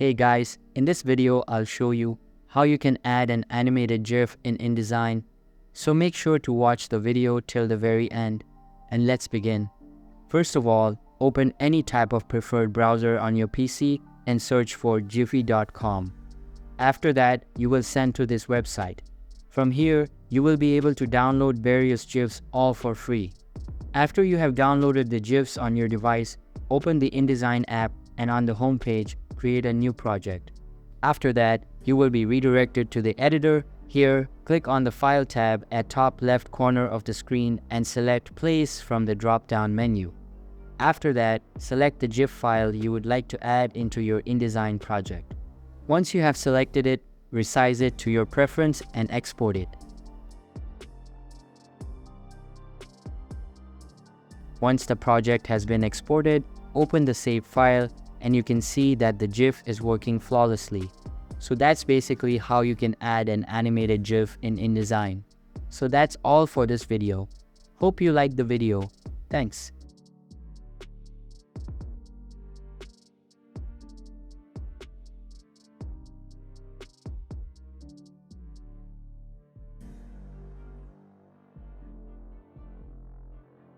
Hey guys, in this video I'll show you how you can add an animated GIF in InDesign. So make sure to watch the video till the very end, and let's begin. First of all, open any type of preferred browser on your PC and search for jiffy.com. After that, you will send to this website. From here, you will be able to download various GIFs all for free. After you have downloaded the GIFs on your device, open the InDesign app and on the home page, create a new project. After that, you will be redirected to the editor. Here, click on the File tab at top left corner of the screen and select Place from the drop-down menu. After that, select the GIF file you would like to add into your InDesign project. Once you have selected it, resize it to your preference and export it. Once the project has been exported, open the save file and you can see that the GIF is working flawlessly. So that's basically how you can add an animated GIF in InDesign. So that's all for this video. Hope you liked the video. Thanks.